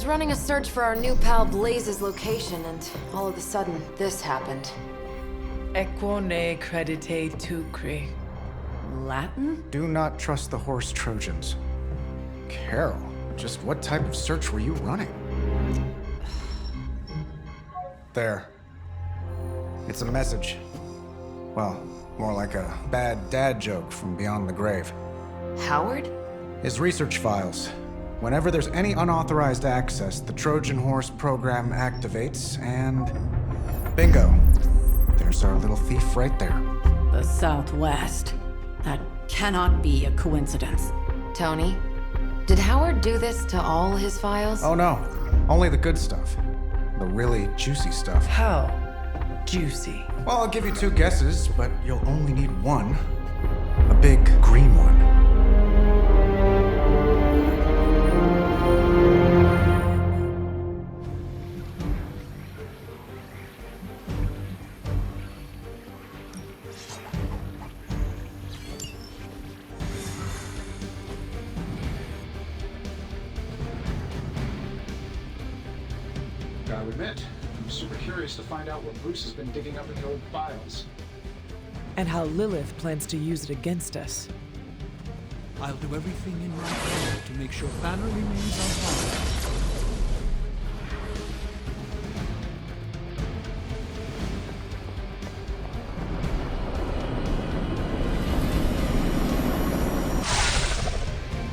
was running a search for our new pal Blaze's location, and all of a sudden, this happened. Equone credite tucri. Latin? Do not trust the horse Trojans. Carol, just what type of search were you running? There. It's a message. Well, more like a bad dad joke from beyond the grave. Howard? His research files. Whenever there's any unauthorized access, the Trojan Horse program activates, and bingo. There's our little thief right there. The Southwest. That cannot be a coincidence. Tony, did Howard do this to all his files? Oh no, only the good stuff. The really juicy stuff. How juicy. Well, I'll give you two guesses, but you'll only need one. A big green one. Gotta admit, I'm super curious to find out what Bruce has been digging up in the old files. And how Lilith plans to use it against us. I'll do everything in my power to make sure Banner remains unharmed.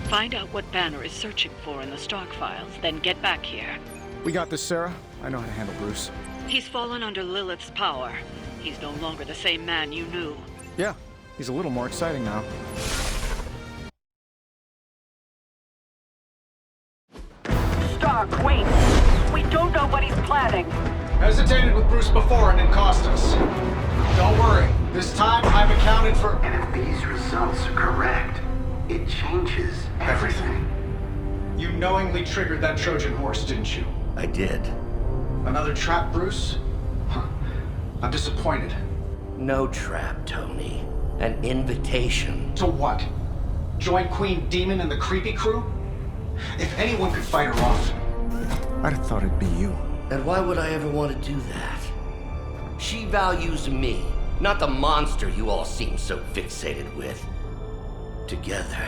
Find out what Banner is searching for in the Stark files, then get back here. We got this, Sarah. I know how to handle Bruce. He's fallen under Lilith's power. He's no longer the same man you knew. Yeah, he's a little more exciting now. Stark, wait! We don't know what he's planning. Hesitated with Bruce before and it cost us. Don't worry, this time I've accounted for And if these results are correct, it changes everything. You knowingly triggered that Trojan horse, didn't you? I did. Another trap, Bruce? Huh. I'm disappointed. No trap, Tony. An invitation. To what? Join Queen Demon and the creepy crew? If anyone could fight her off. I'd have thought it'd be you. And why would I ever want to do that? She values me, not the monster you all seem so fixated with. Together,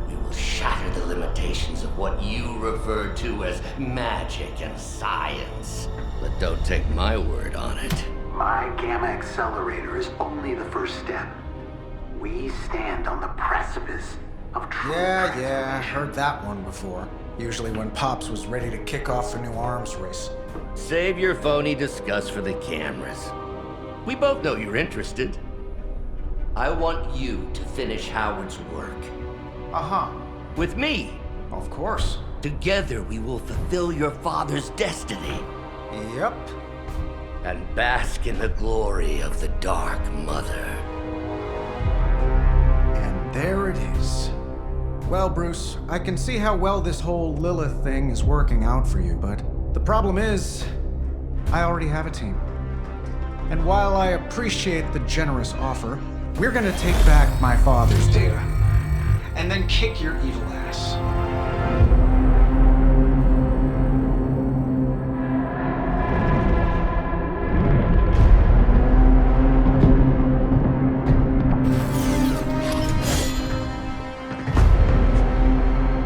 we will shatter the limitations of what you refer to as magic and science. But don't take my word on it. My Gamma Accelerator is only the first step. We stand on the precipice of true Yeah, heard that one before. Usually when Pops was ready to kick off a new arms race. Save your phony disgust for the cameras. We both know you're interested. I want you to finish Howard's work. Uh-huh. With me. Of course. Together we will fulfill your father's destiny. Yep. And bask in the glory of the Dark Mother. And there it is. Well, Bruce, I can see how well this whole Lilith thing is working out for you, but the problem is, I already have a team. And while I appreciate the generous offer, we're gonna take back my father's data. And then kick your evil ass.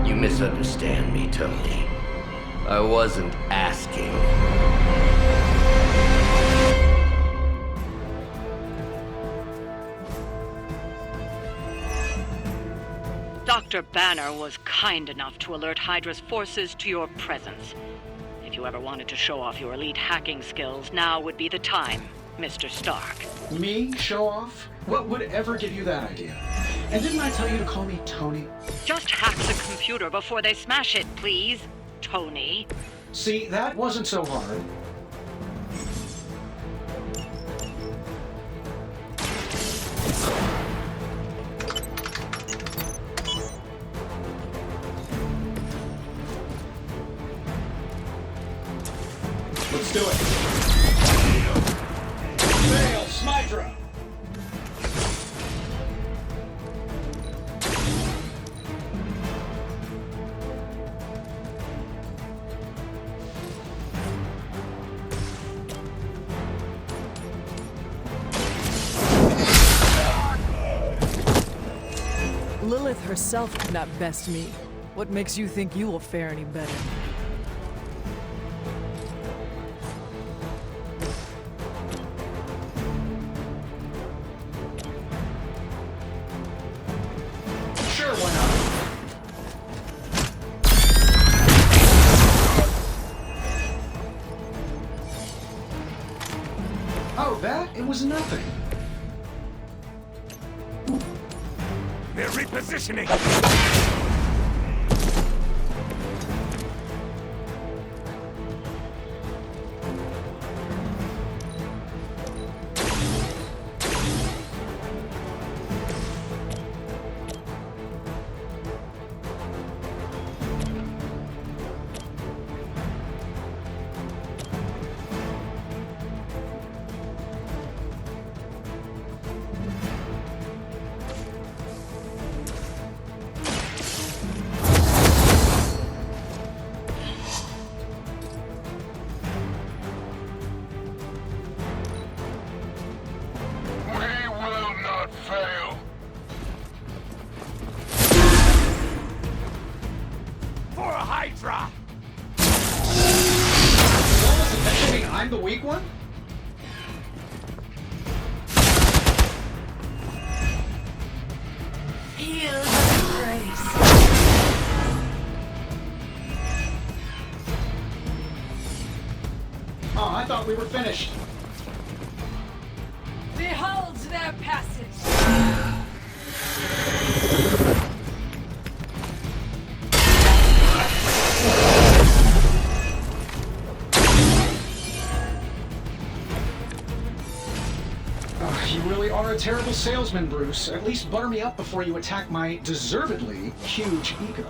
You misunderstand me, Tony. I wasn't asking. Dr. Banner was kind enough to alert Hydra's forces to your presence. If you ever wanted to show off your elite hacking skills, now would be the time, Mr. Stark. Me? Show off? What would ever give you that idea? And didn't I tell you to call me Tony? Just hack the computer before they smash it, please, Tony. See, that wasn't so hard. Let's do it. Fail, Smydra! Lilith herself could not best me. What makes you think you will fare any better? Sure, why not? Oh, that? It was nothing. They're repositioning! Hydra! You mean I'm the weak one? Feel the grace. Oh, I thought we were finished. Behold their passage. You really are a terrible salesman, Bruce. At least butter me up before you attack my deservedly huge ego.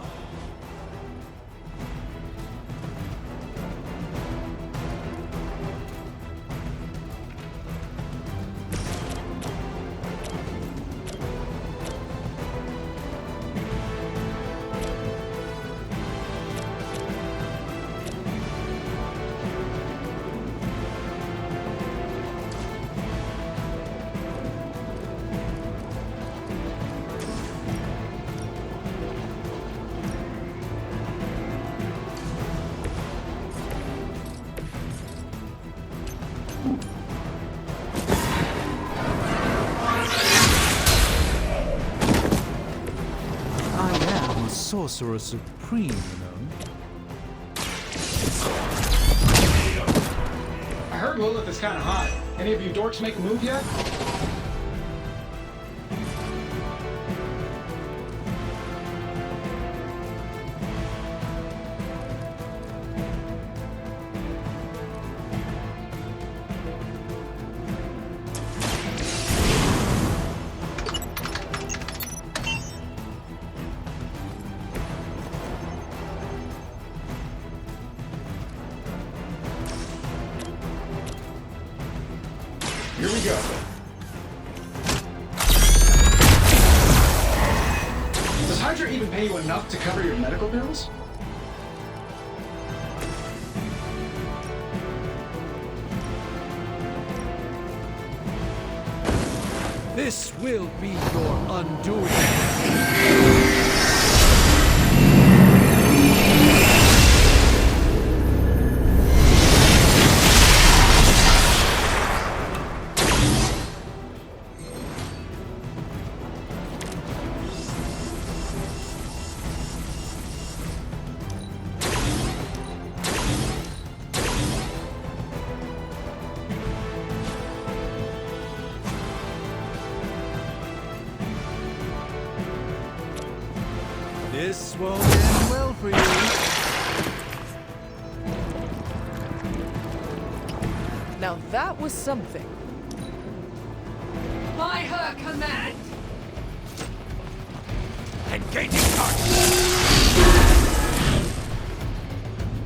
Sorcerer Supreme, you know. I heard Lilith is kind of hot. Any of you dorks make a move yet? Here we go. Does Hydra even pay you enough to cover your medical bills? This will be your undoing. This won't end well for you. Now that was something. By her command. Engaging target!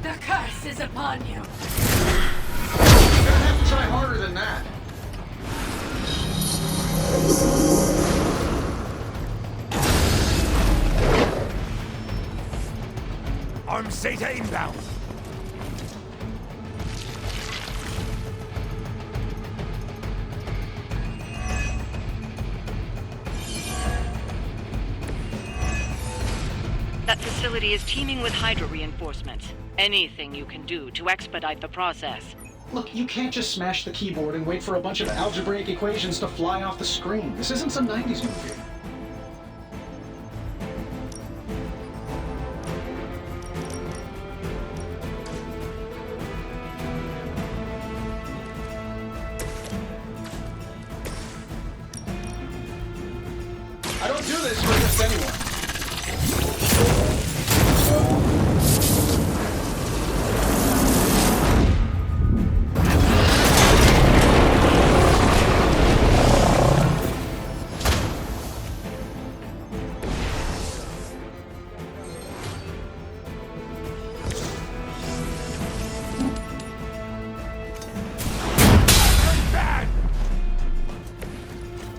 The curse is upon you. You're gonna have to try harder than that. Arm Zeta inbound! That facility is teeming with Hydra reinforcements. Anything you can do to expedite the process. Look, you can't just smash the keyboard and wait for a bunch of algebraic equations to fly off the screen. This isn't some 90s movie. I don't do this for just anyone.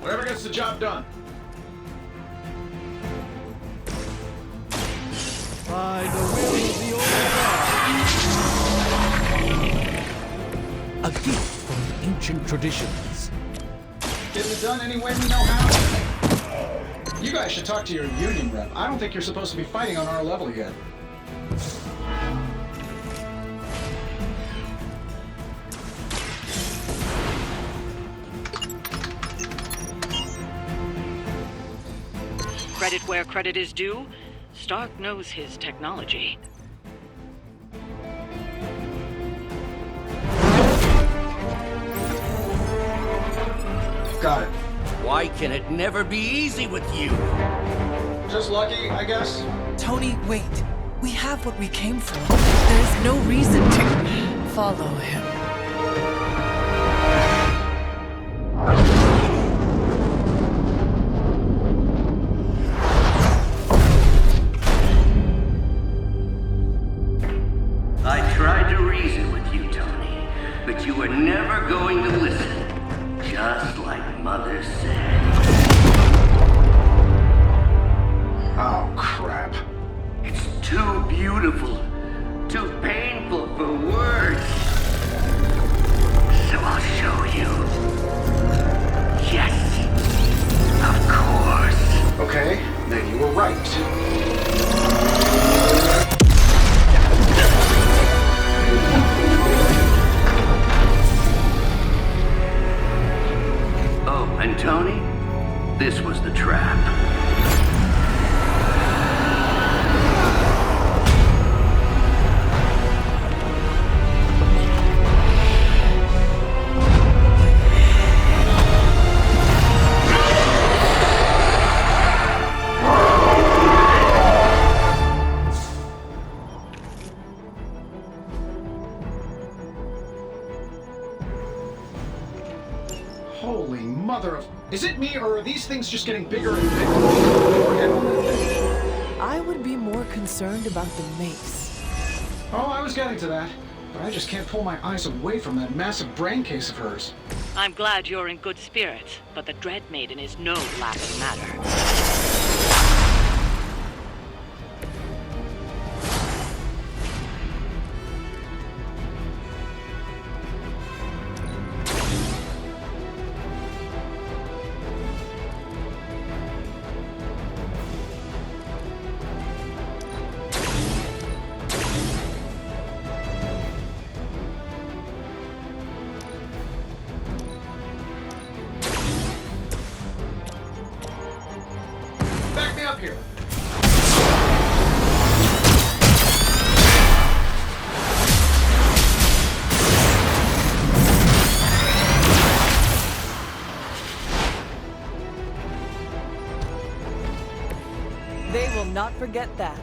Whatever gets the job done. By the will of the old God. A gift from ancient traditions. Getting it done any way we know how. You guys should talk to your union rep. I don't think you're supposed to be fighting on our level yet. Credit where credit is due, Stark knows his technology. Got it. Why can it never be easy with you? Just lucky, I guess. Tony, wait. We have what we came for. There is no reason to follow him. I tried to reason with you, Tony, but you were never going to listen. Just like Mother said. Oh, crap. It's too beautiful, too painful for words. So I'll show you. Yes, of course. Okay, then you were right. Oh, and Tony, this was the trap. Holy mother of... Is it me, or are these things just getting bigger and bigger? Forehead on that thing. I would be more concerned about the mace. Oh, I was getting to that. But I just can't pull my eyes away from that massive brain case of hers. I'm glad you're in good spirits, but the Dread Maiden is no laughing matter. Back me up here. They will not forget that.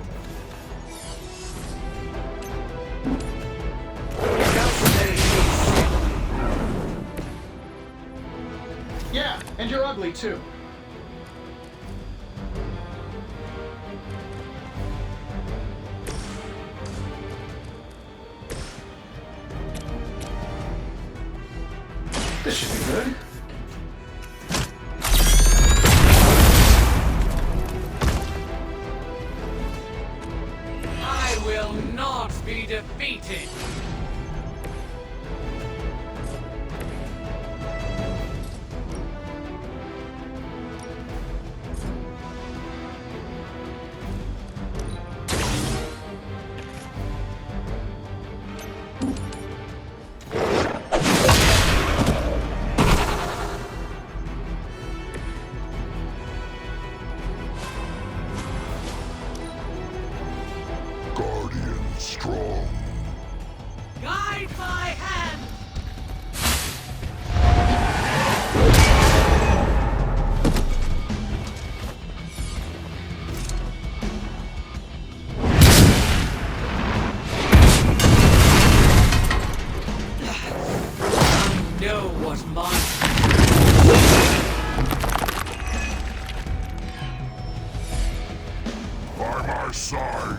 Yeah, and you're ugly too. This should be good. I will not be defeated. my side.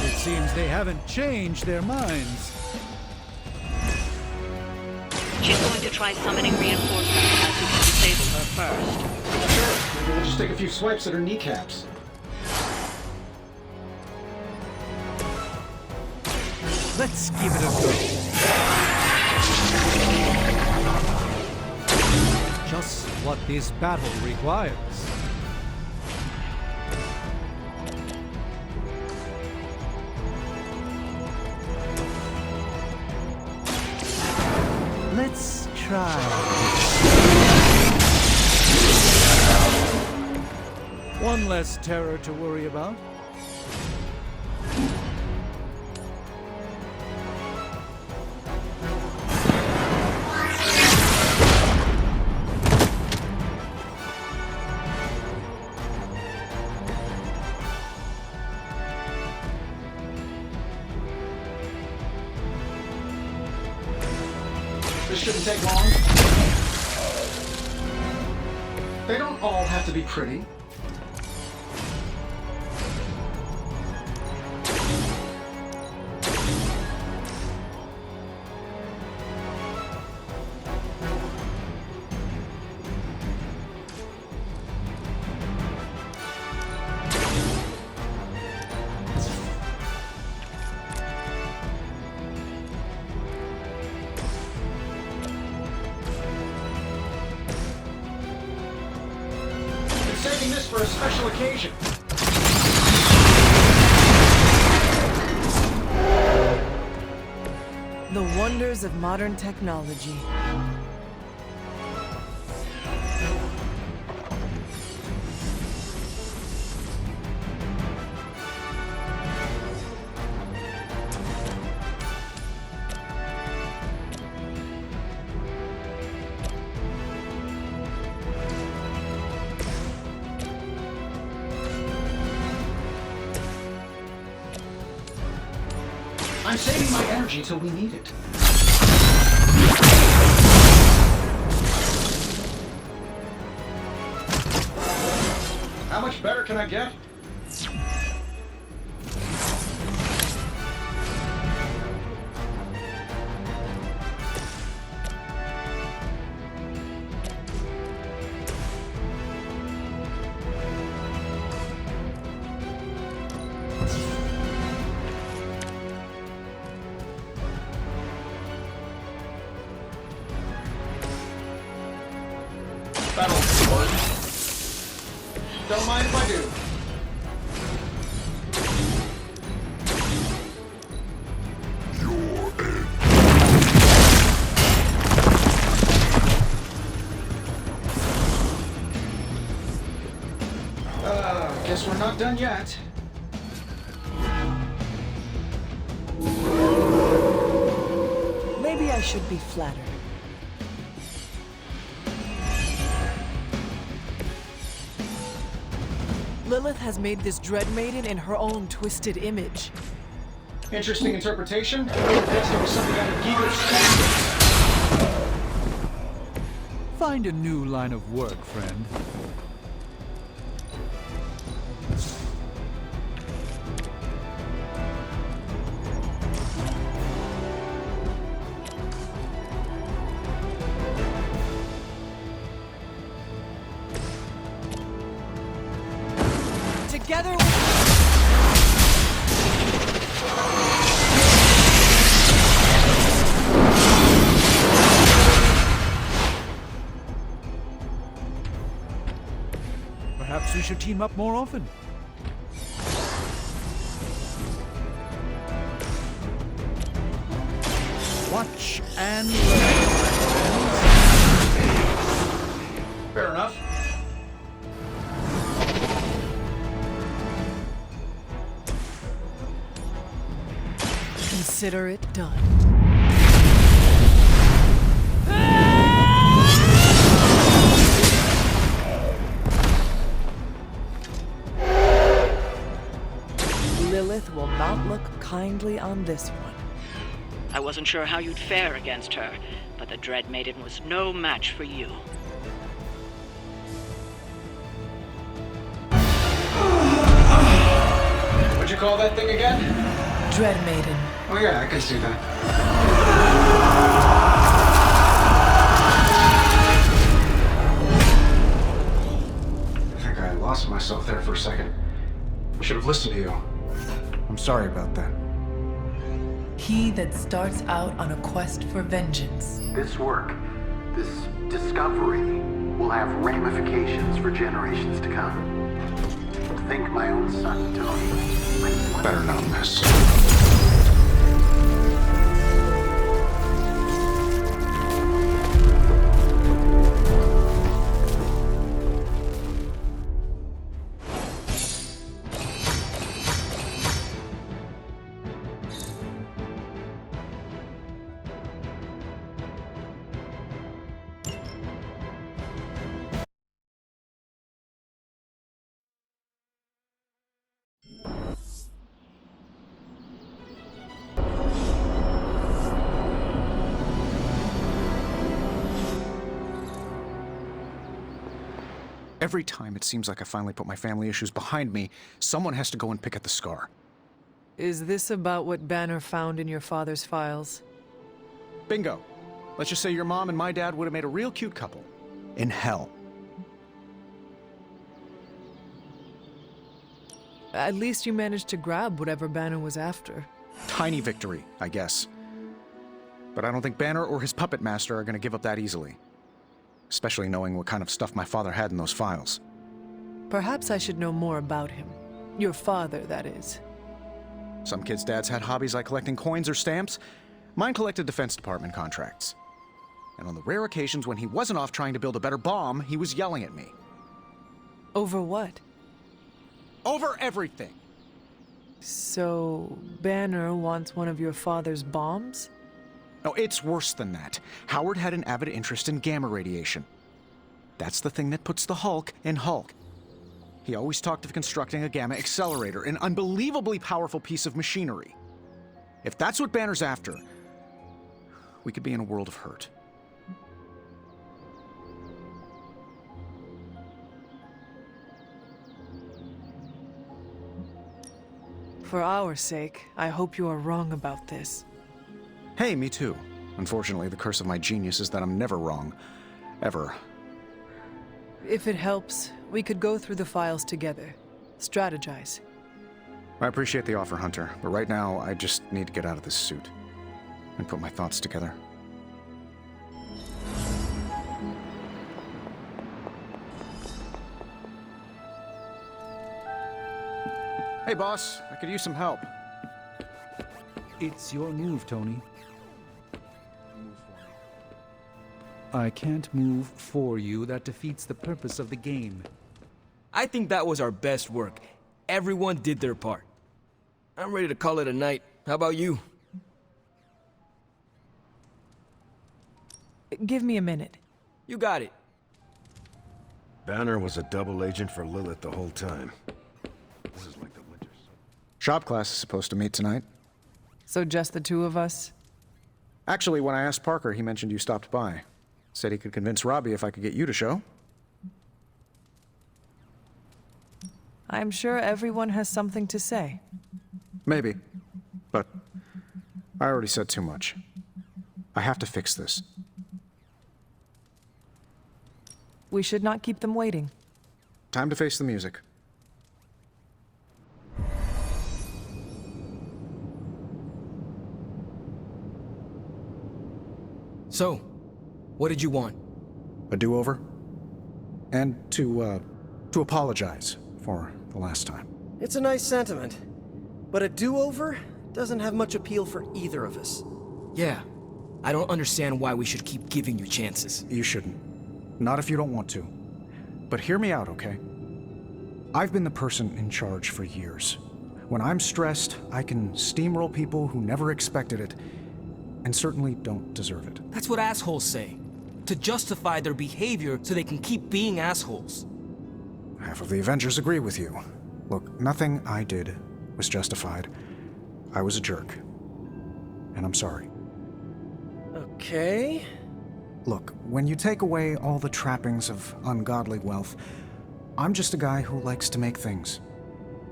It seems they haven't changed their minds. She's going to try summoning reinforcements as we can disable her first. Sure, maybe we'll just take a few swipes at her kneecaps. Let's give it a go. Just what this battle requires. Let's try. One less terror to worry about. This shouldn't take long. They don't all have to be pretty. Saving this for a special occasion. The wonders of modern technology. I'm saving my energy till we need it. How much better can I get? Battle. Don't mind if I do. Guess we're not done yet. Maybe I should be flattered. Lilith has made this Dread Maiden in her own twisted image. Interesting interpretation. I would have guessed it was something out of Giger's standards. Find a new line of work, friend. Together Perhaps we should team up more often. Watch and learn. Fair enough. consider it done. Lilith will not look kindly on this one. I wasn't sure how you'd fare against her, but the Dread Maiden was no match for you. you call that thing again? Dread Maiden. Oh yeah, I can see that. I think I lost myself there for a second. I should have listened to you. I'm sorry about that. He that starts out on a quest for vengeance. This work, this discovery, will have ramifications for generations to come. Think my own son, Tony. Better not miss. Every time it seems like I finally put my family issues behind me, someone has to go and pick at the scar. Is this about what Banner found in your father's files? Bingo. Let's just say your mom and my dad would have made a real cute couple. In hell. At least you managed to grab whatever Banner was after. Tiny victory, I guess. But I don't think Banner or his puppet master are going to give up that easily. Especially knowing what kind of stuff my father had in those files. Perhaps I should know more about him. Your father, that is. Some kids' dads had hobbies like collecting coins or stamps. Mine collected Defense Department contracts. And on the rare occasions when he wasn't off trying to build a better bomb, he was yelling at me. Over what? Over everything! So, Banner wants one of your father's bombs? No, it's worse than that. Howard had an avid interest in gamma radiation. That's the thing that puts the Hulk in Hulk. He always talked of constructing a gamma accelerator, an unbelievably powerful piece of machinery. If that's what Banner's after, we could be in a world of hurt. For our sake, I hope you are wrong about this. Hey, me too. Unfortunately, the curse of my genius is that I'm never wrong. Ever. If it helps, we could go through the files together. Strategize. I appreciate the offer, Hunter, but right now, I just need to get out of this suit and put my thoughts together. Hey, boss. I could use some help. It's your move, Tony. I can't move for you. That defeats the purpose of the game. I think that was our best work. Everyone did their part. I'm ready to call it a night. How about you? Give me a minute. You got it. Banner was a double agent for Lilith the whole time. This is like the winter. Shop class is supposed to meet tonight. So just the two of us? Actually, when I asked Parker, he mentioned you stopped by. Said he could convince Robbie if I could get you to show. I'm sure everyone has something to say. Maybe. But I already said too much. I have to fix this. We should not keep them waiting. Time to face the music. So, what did you want? A do-over? And to apologize for the last time. It's a nice sentiment. But a do-over doesn't have much appeal for either of us. Yeah. I don't understand why we should keep giving you chances. You shouldn't. Not if you don't want to. But hear me out, okay? I've been the person in charge for years. When I'm stressed, I can steamroll people who never expected it, and certainly don't deserve it. That's what assholes say. To justify their behavior so they can keep being assholes. Half of the Avengers agree with you. Look, nothing I did was justified. I was a jerk. And I'm sorry. Okay. Look, when you take away all the trappings of ungodly wealth, I'm just a guy who likes to make things.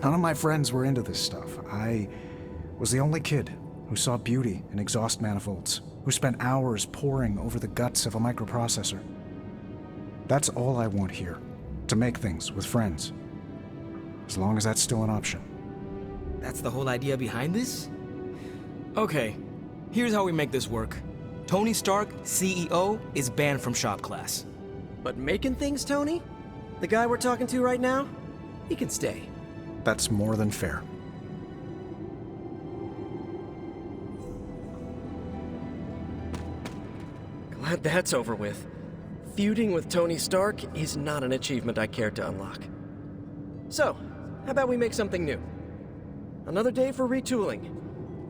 None of my friends were into this stuff. I was the only kid who saw beauty in exhaust manifolds, who spent hours poring over the guts of a microprocessor. That's all I want here, to make things with friends. As long as that's still an option. That's the whole idea behind this? Okay, here's how we make this work. Tony Stark, CEO, is banned from shop class. But making things, Tony? The guy we're talking to right now? He can stay. That's more than fair. Glad that's over with. Feuding with Tony Stark is not an achievement I care to unlock. So, how about we make something new? Another day for retooling.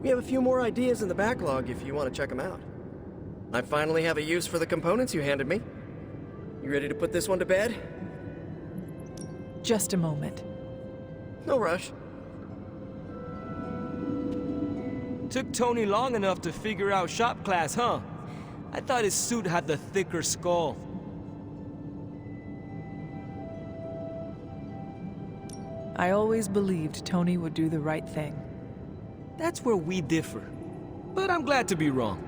We have a few more ideas in the backlog if you want to check them out. I finally have a use for the components you handed me. You ready to put this one to bed? Just a moment. No rush. Took Tony long enough to figure out shop class, huh? I thought his suit had the thicker skull. I always believed Tony would do the right thing. That's where we differ. But I'm glad to be wrong.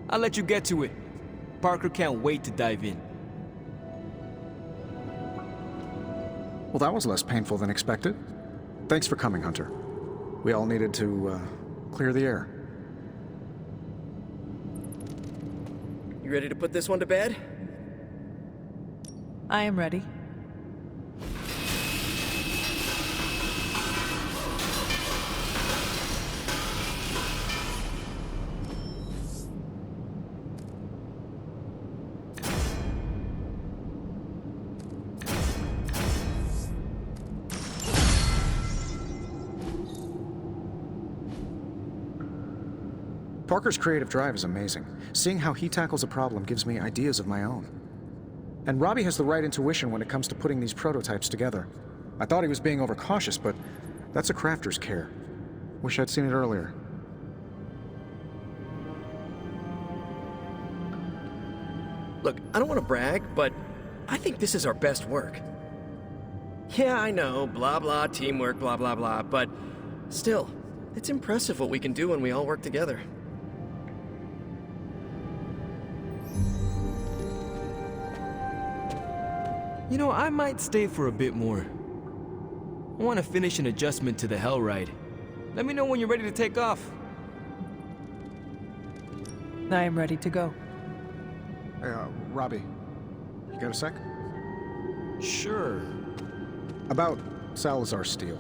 I'll let you get to it. Parker can't wait to dive in. Well, that was less painful than expected. Thanks for coming, Hunter. We all needed to, clear the air. You ready to put this one to bed? I am ready. Parker's creative drive is amazing. Seeing how he tackles a problem gives me ideas of my own. And Robbie has the right intuition when it comes to putting these prototypes together. I thought he was being overcautious, but that's a crafter's care. Wish I'd seen it earlier. Look, I don't want to brag, but I think this is our best work. Yeah, I know, blah blah, teamwork, blah blah blah, but still, it's impressive what we can do when we all work together. You know, I might stay for a bit more. I want to finish an adjustment to the Hell Ride. Let me know when you're ready to take off. I am ready to go. Hey, Robbie, you got a sec? Sure. About Salazar Steel.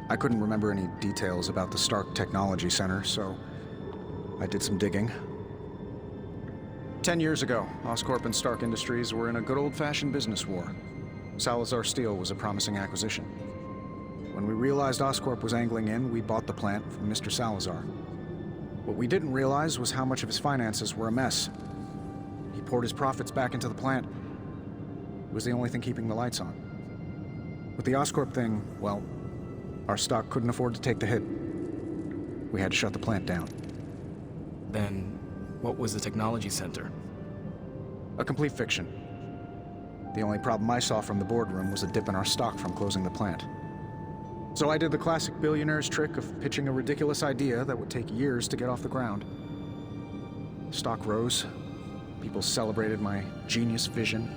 I couldn't remember any details about the Stark Technology Center, so I did some digging. 10 years ago, Oscorp and Stark Industries were in a good old-fashioned business war. Salazar Steel was a promising acquisition. When we realized Oscorp was angling in, we bought the plant from Mr. Salazar. What we didn't realize was how much of his finances were a mess. He poured his profits back into the plant. It was the only thing keeping the lights on. With the Oscorp thing, well, our stock couldn't afford to take the hit. We had to shut the plant down. Then, what was the technology center? A complete fiction. The only problem I saw from the boardroom was a dip in our stock from closing the plant. So I did the classic billionaire's trick of pitching a ridiculous idea that would take years to get off the ground. Stock rose. People celebrated my genius vision.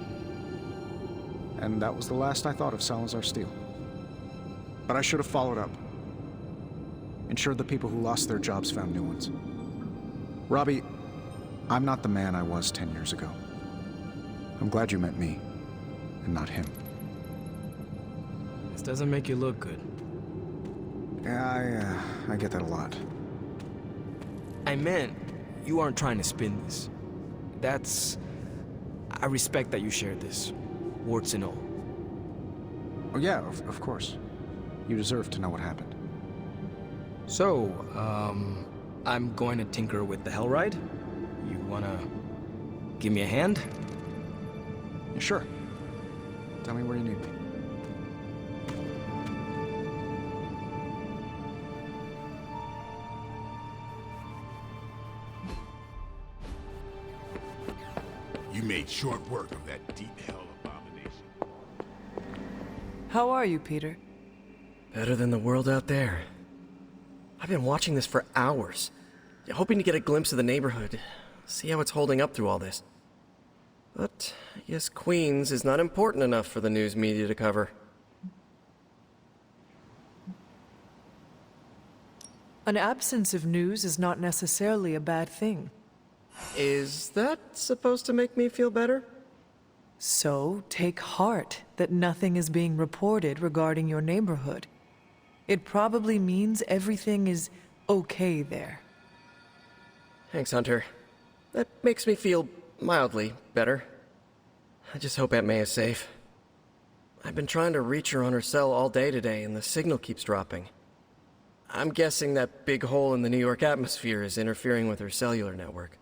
And that was the last I thought of Salazar Steel. But I should have followed up. Ensured the people who lost their jobs found new ones. Robbie, I'm not the man I was 10 years ago. I'm glad you met me, and not him. This doesn't make you look good. Yeah, I get that a lot. I meant, you aren't trying to spin this. I respect that you shared this, warts and all. Oh yeah, of course. You deserve to know what happened. So, I'm going to tinker with the Hell Ride. You wanna give me a hand? Yeah, sure. Tell me where you need me. You made short work of that deep hell abomination. How are you, Peter? Better than the world out there. I've been watching this for hours, hoping to get a glimpse of the neighborhood, see how it's holding up through all this. But I guess Queens is not important enough for the news media to cover. An absence of news is not necessarily a bad thing. Is that supposed to make me feel better? So, take heart that nothing is being reported regarding your neighborhood. It probably means everything is okay there. Thanks, Hunter. That makes me feel mildly better. I just hope Aunt May is safe. I've been trying to reach her on her cell all day today, and the signal keeps dropping. I'm guessing that big hole in the New York atmosphere is interfering with her cellular network.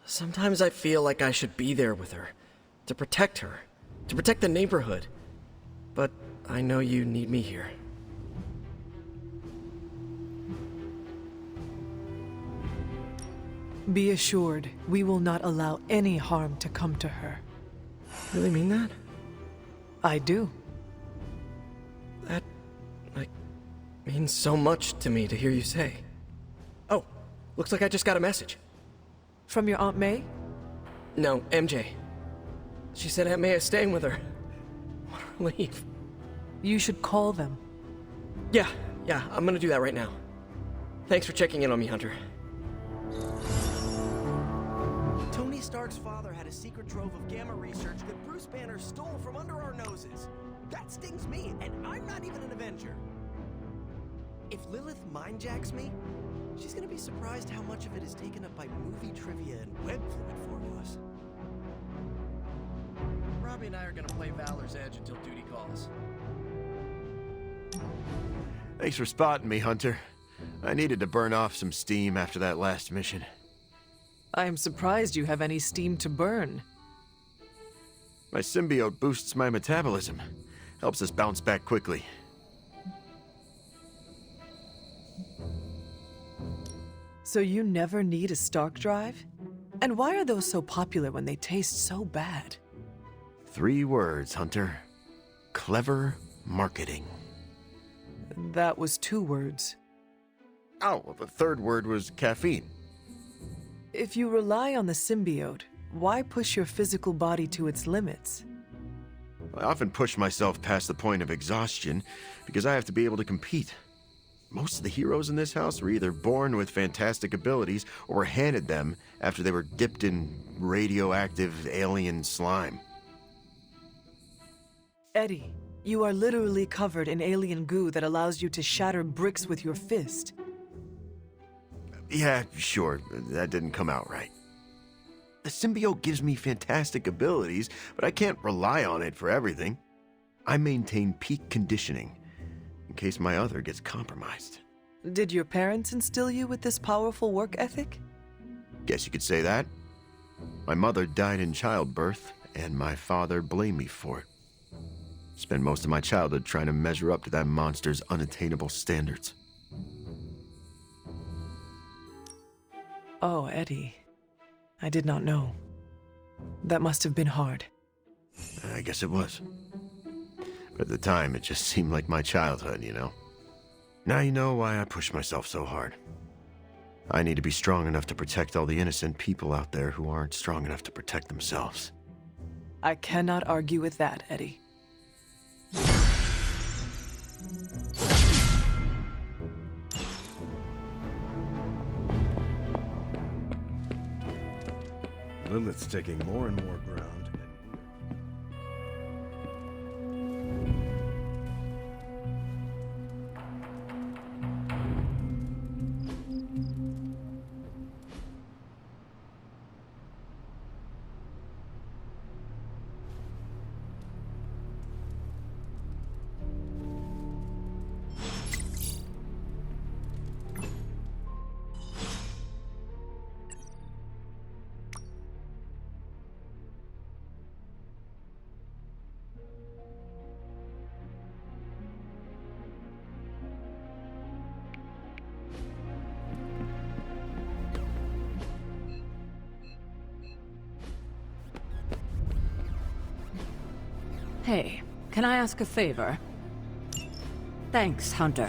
Sometimes I feel like I should be there with her, to protect the neighborhood. But I know you need me here. Be assured, we will not allow any harm to come to her. Really mean that? I do. That, means so much to me to hear you say. Oh, looks like I just got a message. From your Aunt May? No, MJ. She said Aunt May is staying with her. What a relief. You should call them. Yeah, I'm gonna do that right now. Thanks for checking in on me, Hunter. Tony Stark's father had a secret trove of gamma research that Bruce Banner stole from under our noses. That stings me, and I'm not even an Avenger. If Lilith mindjacks me, she's gonna be surprised how much of it is taken up by movie trivia and web fluid formulas. Robbie and I are gonna play Valor's Edge until duty calls. Thanks for spotting me, Hunter. I needed to burn off some steam after that last mission. I am surprised you have any steam to burn. My symbiote boosts my metabolism. Helps us bounce back quickly. So you never need a Stark drive? And why are those so popular when they taste so bad? 3 words, Hunter. Clever marketing. That was 2 words. Oh, well, the 3rd word was caffeine. If you rely on the symbiote, why push your physical body to its limits? I often push myself past the point of exhaustion because I have to be able to compete. Most of the heroes in this house were either born with fantastic abilities or were handed them after they were dipped in radioactive alien slime. Eddie, you are literally covered in alien goo that allows you to shatter bricks with your fist. Yeah, sure, that didn't come out right. The symbiote gives me fantastic abilities, but I can't rely on it for everything. I maintain peak conditioning in case my other gets compromised. Did your parents instill you with this powerful work ethic? Guess you could say that. My mother died in childbirth, and my father blamed me for it. Spent most of my childhood trying to measure up to that monster's unattainable standards. Oh, Eddie. I did not know. That must have been hard. I guess it was. But at the time, it just seemed like my childhood, you know? Now you know why I push myself so hard. I need to be strong enough to protect all the innocent people out there who aren't strong enough to protect themselves. I cannot argue with that, Eddie. Lilith's taking more and more ground. Hey, can I ask a favor? Thanks, Hunter.